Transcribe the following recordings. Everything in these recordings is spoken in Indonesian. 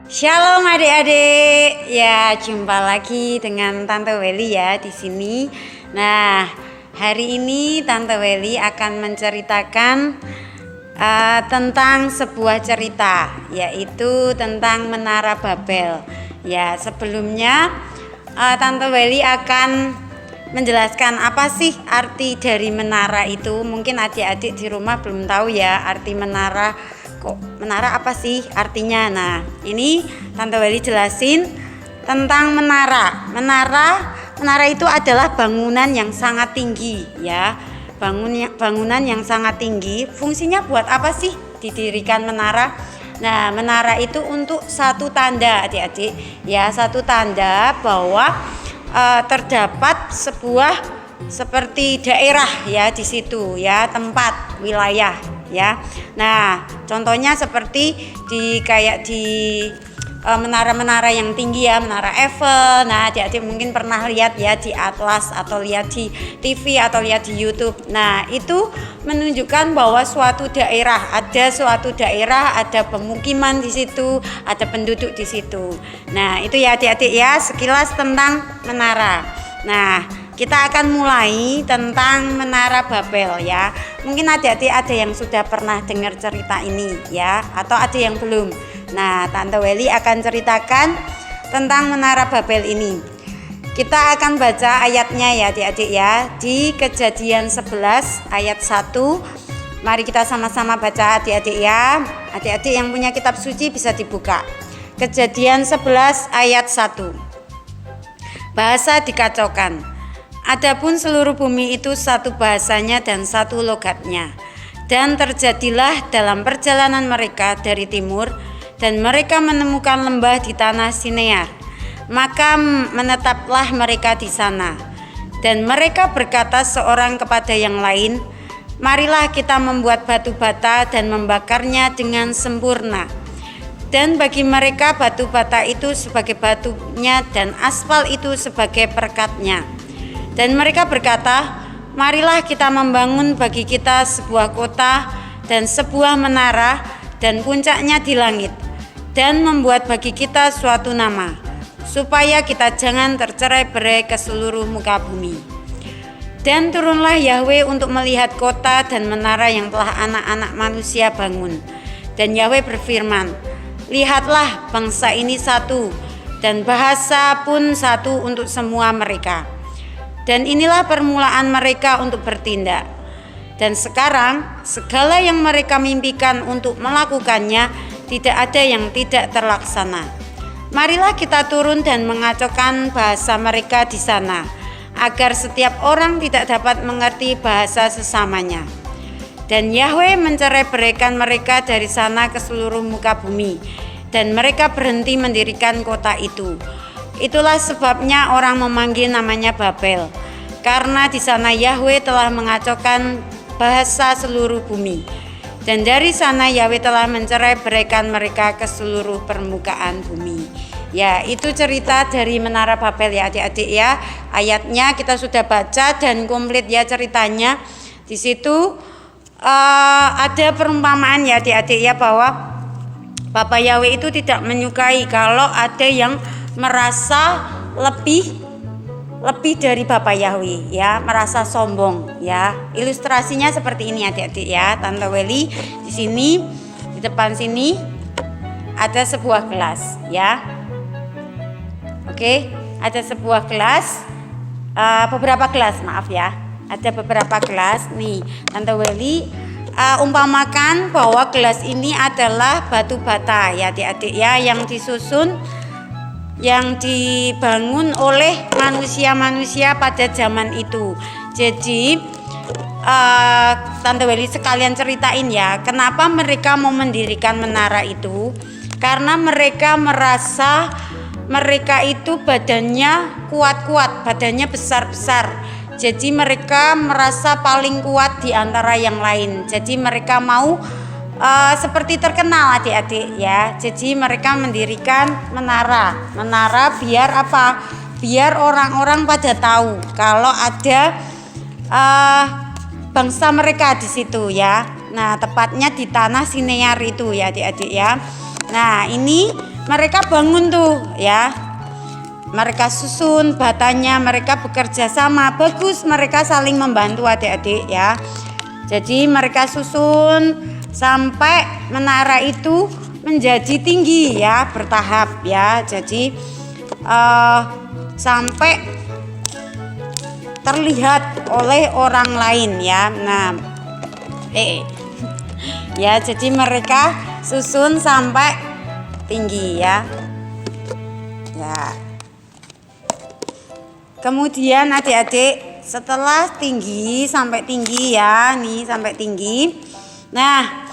Shalom adik-adik, ya jumpa lagi dengan Tante Welly ya di sini. Nah, hari ini Tante Welly akan menceritakan tentang sebuah cerita, yaitu tentang Menara Babel. Ya, sebelumnya Tante Welly akan menjelaskan apa sih arti dari menara itu. Mungkin adik-adik di rumah belum tahu ya arti menara. Kok menara apa sih artinya? Nah, ini Tante Welly jelasin tentang menara. Menara itu adalah bangunan yang sangat tinggi ya. Bangunan yang sangat tinggi. Fungsinya buat apa sih didirikan menara? Nah, menara itu untuk satu tanda adik-adik ya, satu tanda bahwa terdapat sebuah seperti daerah ya di situ ya, tempat wilayah ya. Nah, contohnya seperti di menara-menara yang tinggi ya, Menara Eiffel. Nah, adik-adik mungkin pernah lihat ya di atlas atau lihat di TV atau lihat di YouTube. Nah, itu menunjukkan bahwa suatu daerah, ada pemukiman di situ, ada penduduk di situ. Nah, itu ya adik-adik ya, sekilas tentang menara. Nah, kita akan mulai tentang Menara Babel ya. Mungkin adik-adik ada yang sudah pernah dengar cerita ini ya, atau ada yang belum. Nah, Tante Welly akan ceritakan tentang Menara Babel ini. Kita akan baca ayatnya ya adik-adik ya, di Kejadian 11 ayat 1. Mari kita sama-sama baca adik-adik ya. Adik-adik yang punya kitab suci bisa dibuka. Kejadian 11 ayat 1. Bahasa dikacaukan. Adapun seluruh bumi itu satu bahasanya dan satu logatnya. Dan terjadilah dalam perjalanan mereka dari timur, dan mereka menemukan lembah di tanah Sinear. Maka menetaplah mereka di sana. Dan mereka berkata seorang kepada yang lain, marilah kita membuat batu bata dan membakarnya dengan sempurna. Dan bagi mereka batu bata itu sebagai batunya dan aspal itu sebagai perekatnya. Dan mereka berkata, marilah kita membangun bagi kita sebuah kota dan sebuah menara dan puncaknya di langit, dan membuat bagi kita suatu nama, supaya kita jangan tercerai-berai ke seluruh muka bumi. Dan turunlah Yahweh untuk melihat kota dan menara yang telah anak-anak manusia bangun. Dan Yahweh berfirman, lihatlah bangsa ini satu, dan bahasa pun satu untuk semua mereka. Dan inilah permulaan mereka untuk bertindak. Dan sekarang segala yang mereka mimpikan untuk melakukannya tidak ada yang tidak terlaksana. Marilah kita turun dan mengacaukan bahasa mereka di sana, agar setiap orang tidak dapat mengerti bahasa sesamanya. Dan Yahweh mencerai-beraikan mereka dari sana ke seluruh muka bumi, dan mereka berhenti mendirikan kota itu. Itulah sebabnya orang memanggil namanya Babel, karena di sana Yahweh telah mengacaukan bahasa seluruh bumi. Dan dari sana Yahweh telah mencerai-beraikan mereka ke seluruh permukaan bumi. Ya, itu cerita dari Menara Babel ya adik-adik ya. Ayatnya kita sudah baca dan komplit ya ceritanya. Di situ ada perumpamaan ya adik-adik ya, bahwa Bapak Yahweh itu tidak menyukai kalau ada yang merasa lebih dari Bapak Yahweh ya, merasa sombong ya. Ilustrasinya seperti ini adik-adik ya. Tante Welly di sini, di depan sini ada sebuah gelas ya. Oke, ada sebuah gelas, beberapa gelas maaf ya. Ada beberapa gelas nih. Tante Welly umpamakan bahwa gelas ini adalah batu bata ya adik-adik ya, yang disusun, yang dibangun oleh manusia-manusia pada zaman itu. Jadi Tante Welly sekalian ceritain ya, kenapa mereka mau mendirikan menara itu. Karena mereka merasa mereka itu badannya kuat-kuat, badannya besar-besar. Jadi mereka merasa paling kuat di antara yang lain. Jadi mereka mau seperti terkenal adik-adik ya. Jadi mereka mendirikan menara biar apa? Biar orang-orang pada tahu kalau ada bangsa mereka di situ ya. Nah, tepatnya di tanah Sinear itu ya adik-adik ya. Nah, ini mereka bangun tuh ya. Mereka susun batanya, mereka bekerja sama. Bagus, mereka saling membantu adik-adik ya. Jadi mereka susun sampai menara itu menjadi tinggi ya, bertahap ya. Jadi sampai terlihat oleh orang lain ya. Nah, ya, jadi mereka susun sampai tinggi ya. Ya. Kemudian adik-adik setelah tinggi sampai tinggi ya, nih sampai tinggi. Nah,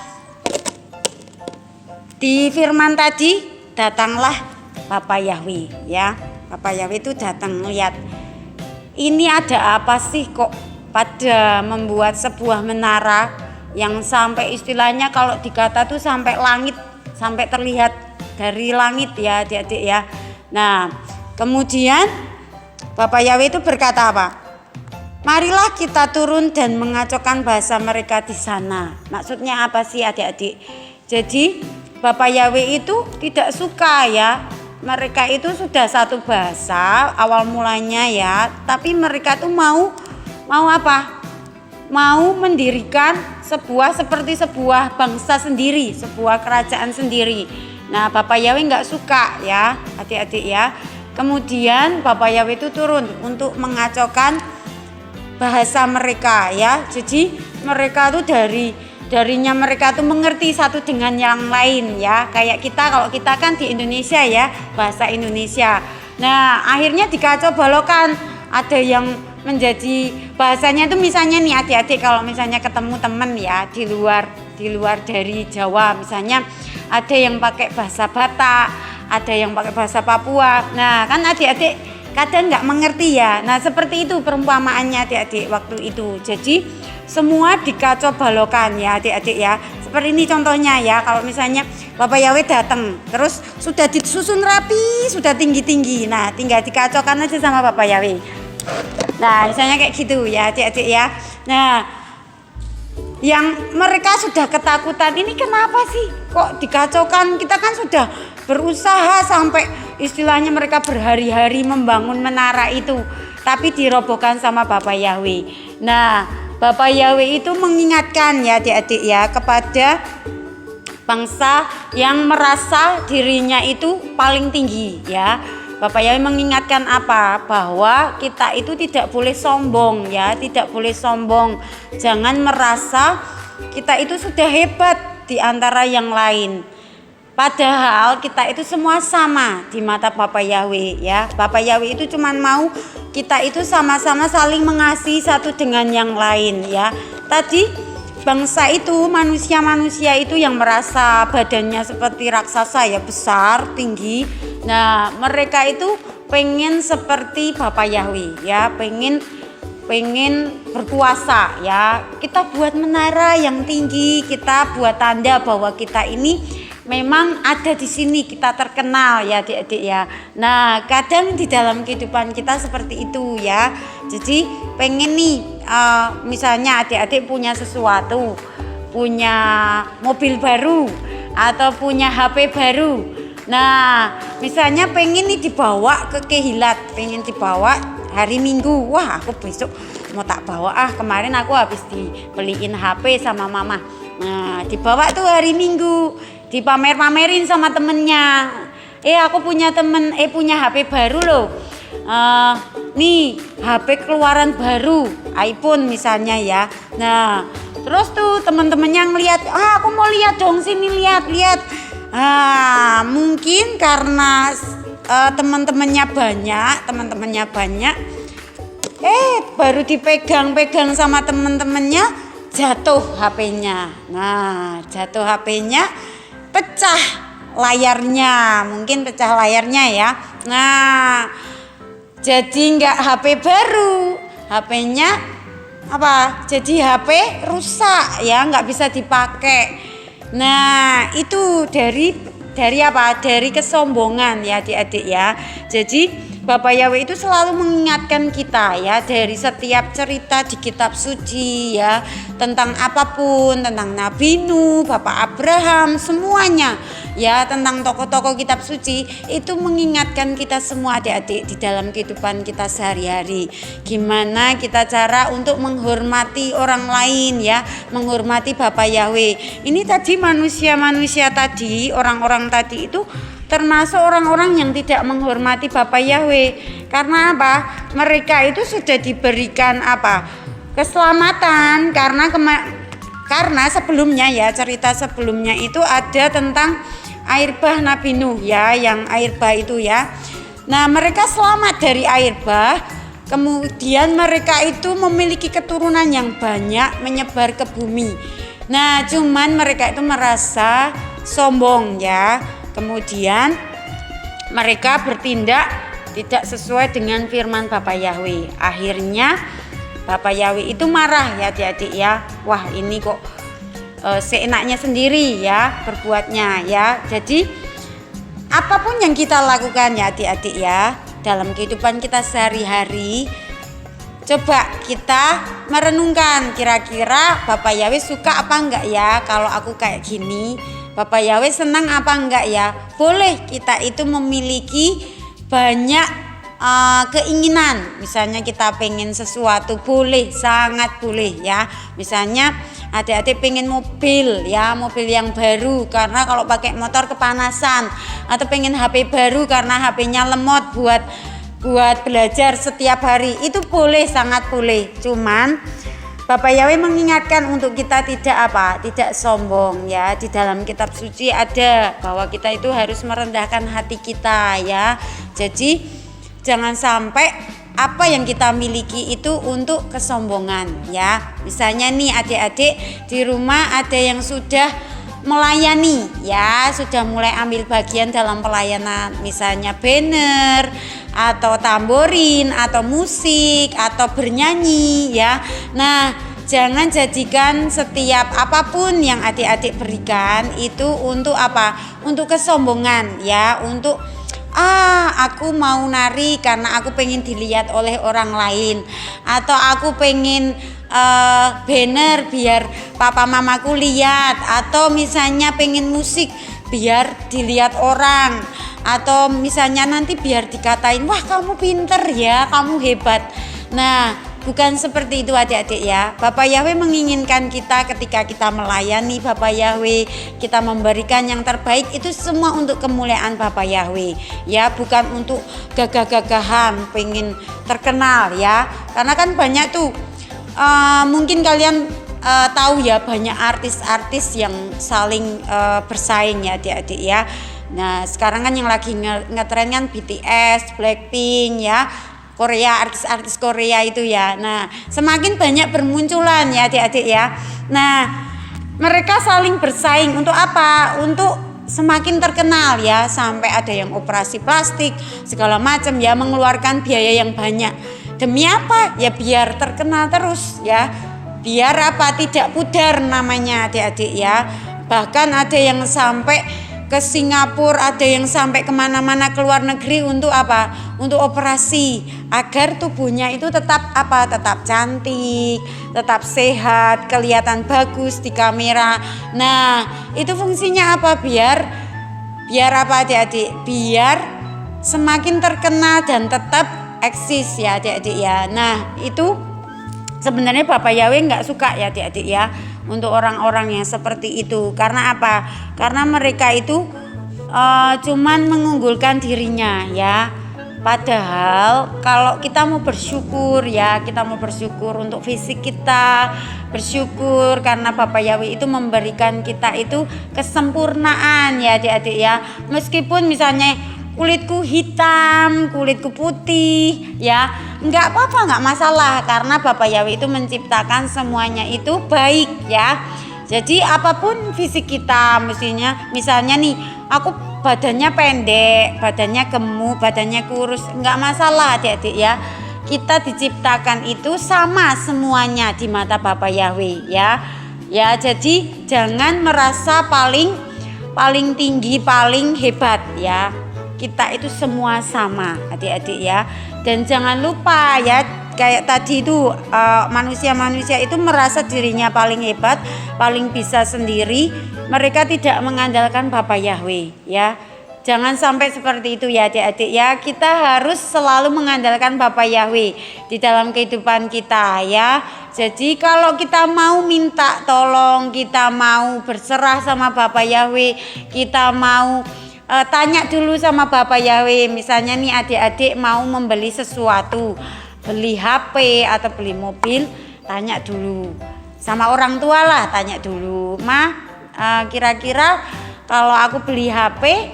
di firman tadi datanglah Bapak Yahweh ya. Bapak Yahweh itu datang lihat. Ini ada apa sih kok pada membuat sebuah menara yang sampai istilahnya kalau dikata tuh sampai langit, sampai terlihat dari langit ya adik-adik ya. Nah, kemudian Bapak Yahweh itu berkata apa? Marilah kita turun dan mengacaukan bahasa mereka di sana. Maksudnya apa sih adik-adik? Jadi Bapak Yahweh itu tidak suka ya. Mereka itu sudah satu bahasa awal mulanya ya. Tapi mereka tuh mau apa? Mau mendirikan seperti sebuah bangsa sendiri, sebuah kerajaan sendiri. Nah, Bapak Yahweh nggak suka ya adik-adik ya. Kemudian Bapak Yahweh itu turun untuk mengacaukan bahasa mereka ya. Jadi mereka tuh darinya mereka tuh mengerti satu dengan yang lain ya. Kayak kita, kalau kita kan di Indonesia ya, bahasa Indonesia. Nah, akhirnya dikacau balokan. Ada yang menjadi bahasanya itu misalnya nih adik-adik, kalau misalnya ketemu teman ya di luar dari Jawa, misalnya ada yang pakai bahasa Batak, ada yang pakai bahasa Papua. Nah, kan adik-adik kadang nggak mengerti ya. Nah, seperti itu perumpamaannya adik-adik waktu itu. Jadi semua dikacau balokan ya adik-adik ya. Seperti ini contohnya ya, kalau misalnya Bapak Yahweh datang terus sudah disusun rapi, sudah tinggi-tinggi. Nah, tinggal dikacaukan aja sama Bapak Yahweh. Nah, misalnya kayak gitu ya adik-adik ya. Nah, yang mereka sudah ketakutan, ini kenapa sih kok dikacaukan? Kita kan sudah berusaha sampai istilahnya mereka berhari-hari membangun menara itu, tapi dirobohkan sama Bapak Yahweh. Nah, Bapak Yahweh itu mengingatkan ya adik-adik ya kepada bangsa yang merasa dirinya itu paling tinggi ya. Bapak Yahweh mengingatkan apa? Bahwa kita itu tidak boleh sombong ya, tidak boleh sombong. Jangan merasa kita itu sudah hebat di antara yang lain. Padahal kita itu semua sama di mata Bapak Yahweh ya. Bapak Yahweh itu cuma mau kita itu sama-sama saling mengasihi satu dengan yang lain ya. Tadi bangsa itu, manusia-manusia itu yang merasa badannya seperti raksasa ya, besar, tinggi. Nah, mereka itu pengen seperti Bapak Yahweh ya, pengen berkuasa ya. Kita buat menara yang tinggi, kita buat tanda bahwa kita ini memang ada di sini, kita terkenal ya adik-adik ya. Nah, kadang di dalam kehidupan kita seperti itu ya. Jadi pengen nih misalnya adik-adik punya sesuatu, punya mobil baru atau punya HP baru. Nah, misalnya pengen nih dibawa ke Kehilat, pengen dibawa hari Minggu. Wah, aku besok mau tak bawa kemarin aku habis dibeliin HP sama mama. Nah, dibawa tuh hari Minggu, dipamer-pamerin sama temennya. Aku punya temen, punya HP baru loh. Nih HP keluaran baru, iPhone misalnya ya. Nah, terus tuh teman-temannya ngeliat, aku mau lihat dong, sini lihat. Mungkin karena teman-temannya banyak, baru dipegang-pegang sama teman-temannya, jatuh HP-nya. Nah, jatuh HP-nya, pecah layarnya, mungkin pecah layarnya ya. Nah, jadi nggak HP baru, HP-nya apa? Jadi HP rusak ya, nggak bisa dipakai. Nah, itu dari apa? Dari kesombongan ya adik-adik ya. Jadi Bapak Yahweh itu selalu mengingatkan kita ya, dari setiap cerita di kitab suci ya, tentang apapun, tentang Nabi Nuh, Bapak Abraham, semuanya ya, tentang tokoh-tokoh kitab suci itu mengingatkan kita semua adik-adik di dalam kehidupan kita sehari-hari. Gimana kita cara untuk menghormati orang lain ya, menghormati Bapak Yahweh. Ini tadi manusia-manusia tadi, orang-orang tadi itu termasuk orang-orang yang tidak menghormati Bapak Yahweh. Karena apa? Mereka itu sudah diberikan apa? Keselamatan karena sebelumnya ya, cerita sebelumnya itu ada tentang air bah Nabi Nuh ya, yang air bah itu ya. Nah, mereka selamat dari air bah. Kemudian mereka itu memiliki keturunan yang banyak menyebar ke bumi. Nah, cuman mereka itu merasa sombong ya. Kemudian mereka bertindak tidak sesuai dengan firman Bapak Yahweh. Akhirnya Bapak Yahweh itu marah ya adik-adik ya. Wah, ini kok seenaknya sendiri ya berbuatnya ya. Jadi apapun yang kita lakukan ya adik-adik ya, dalam kehidupan kita sehari-hari, coba kita merenungkan kira-kira Bapak Yahweh suka apa enggak ya kalau aku kayak gini. Bapak Yahweh senang apa enggak ya? Boleh kita itu memiliki banyak keinginan. Misalnya kita pengen sesuatu, boleh, sangat boleh ya. Misalnya adik-adik pengen mobil ya, mobil yang baru karena kalau pakai motor kepanasan, atau pengen HP baru karena HP-nya lemot buat belajar setiap hari. Itu boleh, sangat boleh. Cuman Bapak Yahweh mengingatkan untuk kita tidak sombong ya. Di dalam kitab suci ada bahwa kita itu harus merendahkan hati kita ya. Jadi jangan sampai apa yang kita miliki itu untuk kesombongan ya. Misalnya nih adik-adik di rumah ada yang sudah melayani ya, sudah mulai ambil bagian dalam pelayanan, misalnya banner atau tamborin atau musik atau bernyanyi ya. Nah, jangan jadikan setiap apapun yang adik-adik berikan itu untuk apa? Untuk kesombongan ya, untuk aku mau nari karena aku pengen dilihat oleh orang lain, atau aku pengen banner biar papa mamaku lihat, atau misalnya pengen musik biar dilihat orang, atau misalnya nanti biar dikatain wah kamu pinter ya, kamu hebat. Nah, bukan seperti itu adik-adik ya. Bapak Yahweh menginginkan kita ketika kita melayani Bapak Yahweh, kita memberikan yang terbaik, itu semua untuk kemuliaan Bapak Yahweh ya, bukan untuk gagah-gagahan pengen terkenal ya. Karena kan banyak tuh mungkin kalian tahu ya, banyak artis-artis yang saling bersaing ya adik-adik ya. Nah, sekarang kan yang lagi ngetren kan BTS, Blackpink ya, Korea, artis-artis Korea itu ya. Nah, semakin banyak bermunculan ya adik-adik ya. Nah, mereka saling bersaing untuk apa? Untuk semakin terkenal ya, sampai ada yang operasi plastik segala macam ya, mengeluarkan biaya yang banyak. Demi apa? Ya biar terkenal terus ya. Biar apa? Tidak pudar namanya adik-adik ya. Bahkan ada yang sampai ke Singapura, ada yang sampai kemana-mana ke luar negeri untuk apa? Untuk operasi agar tubuhnya itu tetap apa? Tetap cantik, tetap sehat, kelihatan bagus di kamera. Nah, itu fungsinya apa? Biar apa adik-adik? Biar semakin terkenal dan tetap eksis ya adik-adik ya. Nah, itu sebenarnya Bapak Yahweh nggak suka ya adik-adik ya, untuk orang-orang yang seperti itu. Karena apa? Karena mereka itu cuman mengunggulkan dirinya ya. Padahal kalau kita mau bersyukur ya, kita mau bersyukur untuk fisik kita, bersyukur karena Bapak Yahweh itu memberikan kita itu kesempurnaan ya adik-adik ya. Meskipun misalnya kulitku hitam, kulitku putih ya, enggak apa-apa, enggak masalah, karena Bapak Yahweh itu menciptakan semuanya itu baik ya. Jadi apapun fisik kita, misalnya nih aku badannya pendek, badannya gemuk, badannya kurus, enggak masalah adik-adik ya. Kita diciptakan itu sama semuanya di mata Bapak Yahweh ya. Ya, jadi jangan merasa paling tinggi, paling hebat ya. kita itu semua sama adik-adik ya. Dan jangan lupa ya, kayak tadi itu manusia-manusia itu merasa dirinya paling hebat, paling bisa sendiri. Mereka tidak mengandalkan Bapa Yahweh ya. Jangan sampai seperti itu ya adik-adik ya. Kita harus selalu mengandalkan Bapa Yahweh di dalam kehidupan kita ya. Jadi kalau kita mau minta tolong, kita mau berserah sama Bapa Yahweh, kita mau tanya dulu sama Bapa Yahweh. Misalnya nih adik-adik mau membeli sesuatu, beli HP atau beli mobil, tanya dulu sama orang tua lah, tanya dulu, kira-kira kalau aku beli HP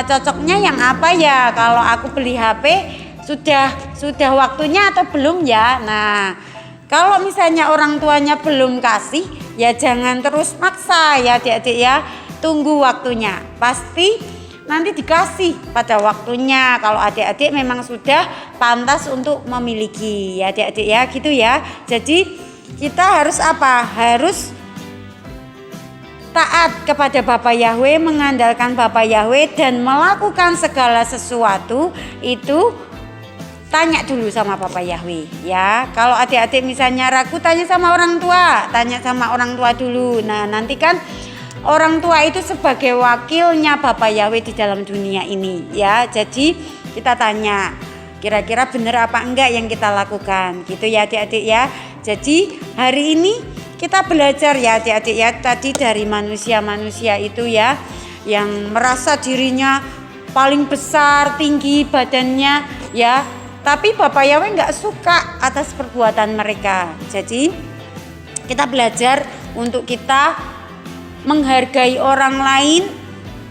cocoknya yang apa ya? Kalau aku beli HP sudah waktunya atau belum ya? Nah, kalau misalnya orang tuanya belum kasih, ya jangan terus maksa ya adik-adik ya. Tunggu waktunya, pasti nanti dikasih pada waktunya. Kalau adik-adik memang sudah pantas untuk memiliki ya adik-adik ya, gitu ya. Jadi kita harus apa? Harus taat kepada Bapa Yahweh, mengandalkan Bapa Yahweh dan melakukan segala sesuatu itu tanya dulu sama Bapa Yahweh ya. Kalau adik-adik misalnya ragu, tanya sama orang tua, tanya sama orang tua dulu. Nah, nanti kan orang tua itu sebagai wakilnya Bapa Yahweh di dalam dunia ini ya. Jadi kita tanya, kira-kira benar apa enggak yang kita lakukan, gitu ya adik-adik ya. Jadi hari ini kita belajar ya adik-adik ya, tadi dari manusia-manusia itu ya, yang merasa dirinya paling besar, tinggi badannya ya. Tapi Bapa Yahweh enggak suka atas perbuatan mereka. Jadi kita belajar untuk kita menghargai orang lain,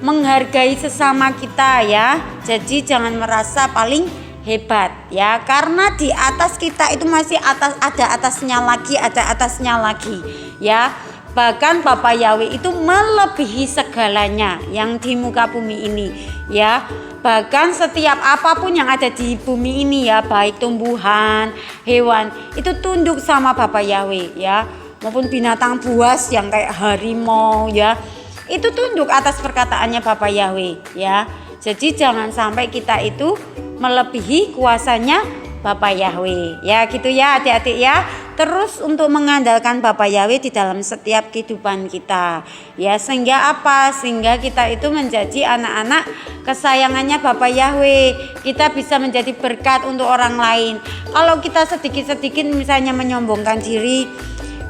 menghargai sesama kita ya. Jadi jangan merasa paling hebat ya, karena di atas kita itu masih ada atasnya lagi ya. Bahkan Bapa Yahweh itu melebihi segalanya yang di muka bumi ini ya. Bahkan setiap apapun yang ada di bumi ini ya, baik tumbuhan, hewan, itu tunduk sama Bapa Yahweh ya. Maupun binatang buas yang kayak harimau ya, itu tunduk atas perkataannya Bapa Yahweh ya. Jadi jangan sampai kita itu melebihi kuasanya Bapa Yahweh ya, gitu ya adik-adik ya. Terus untuk mengandalkan Bapa Yahweh di dalam setiap kehidupan kita ya, sehingga apa? Sehingga kita itu menjadi anak-anak kesayangannya Bapa Yahweh. Kita bisa menjadi berkat untuk orang lain. Kalau kita sedikit-sedikit misalnya menyombongkan diri,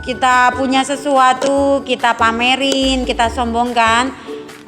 kita punya sesuatu, kita pamerin, kita sombongkan,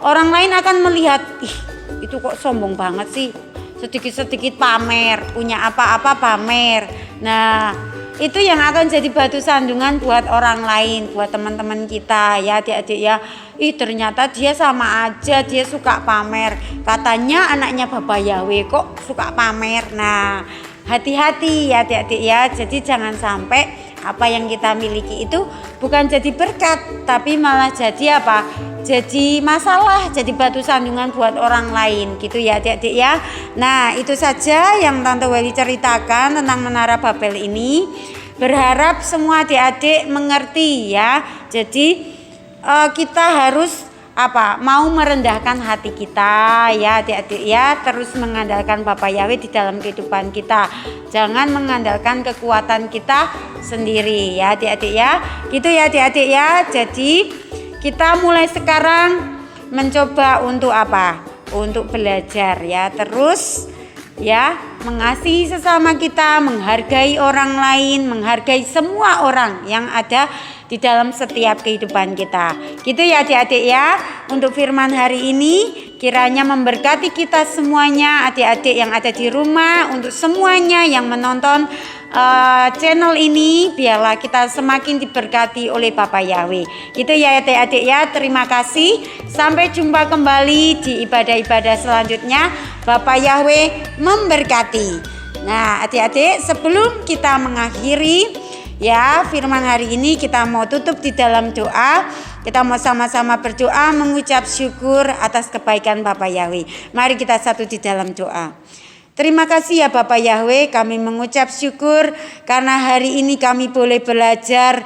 orang lain akan melihat, ih itu kok sombong banget sih, sedikit-sedikit pamer, punya apa-apa pamer. Nah, itu yang akan jadi batu sandungan buat orang lain, buat teman-teman kita ya adik-adik ya. Ih ternyata dia sama aja, dia suka pamer, katanya anaknya Bapa Yahweh kok suka pamer. Nah, hati-hati ya adik-adik ya. Jadi jangan sampai apa yang kita miliki itu bukan jadi berkat, tapi malah jadi apa? Jadi masalah, jadi batu sandungan buat orang lain, gitu ya adik-adik ya. Nah, itu saja yang Tante Welly ceritakan tentang Menara Babel ini. Berharap semua adik-adik mengerti ya. Jadi kita harus apa? Mau merendahkan hati kita ya adik-adik ya, terus mengandalkan Bapa Yahweh di dalam kehidupan kita. Jangan mengandalkan kekuatan kita sendiri ya adik-adik ya. Gitu ya adik-adik ya. Jadi kita mulai sekarang mencoba untuk apa? Untuk belajar ya, terus ya mengasihi sesama kita, menghargai orang lain, menghargai semua orang yang ada di dalam setiap kehidupan kita. Gitu ya adik-adik ya. Untuk firman hari ini kiranya memberkati kita semuanya, adik-adik yang ada di rumah, untuk semuanya yang menonton channel ini, biarlah kita semakin diberkati oleh Bapa Yahweh. Gitu ya adik-adik ya. Terima kasih. Sampai jumpa kembali di ibadah-ibadah selanjutnya. Bapa Yahweh memberkati. Nah adik-adik, sebelum kita mengakhiri ya firman hari ini, kita mau tutup di dalam doa. Kita mau sama-sama berdoa mengucap syukur atas kebaikan Bapa Yahweh. Mari kita satu di dalam doa. Terima kasih ya Bapa Yahweh, kami mengucap syukur karena hari ini kami boleh belajar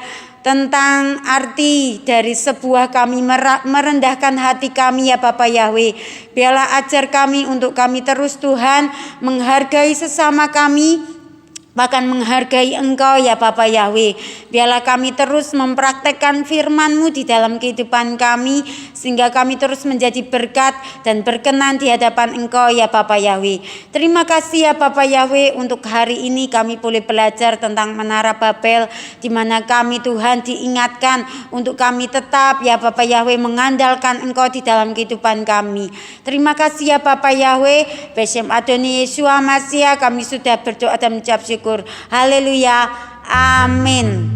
tentang arti dari sebuah kami merendahkan hati kami ya Bapa Yahweh. Biarlah ajar kami untuk kami terus Tuhan menghargai sesama kami, bahkan menghargai Engkau ya Bapa Yahweh. Biarlah kami terus mempraktekkan firman-Mu di dalam kehidupan kami, sehingga kami terus menjadi berkat dan berkenan di hadapan Engkau ya Bapa Yahweh. Terima kasih ya Bapa Yahweh, untuk hari ini kami boleh belajar tentang Menara Babel, di mana kami Tuhan diingatkan untuk kami tetap ya Bapa Yahweh mengandalkan Engkau di dalam kehidupan kami. Terima kasih ya Bapa Yahweh. Besem Adoni Yesua Masya kami sudah berdoa dan mengucap syukur. Haleluya. Amin.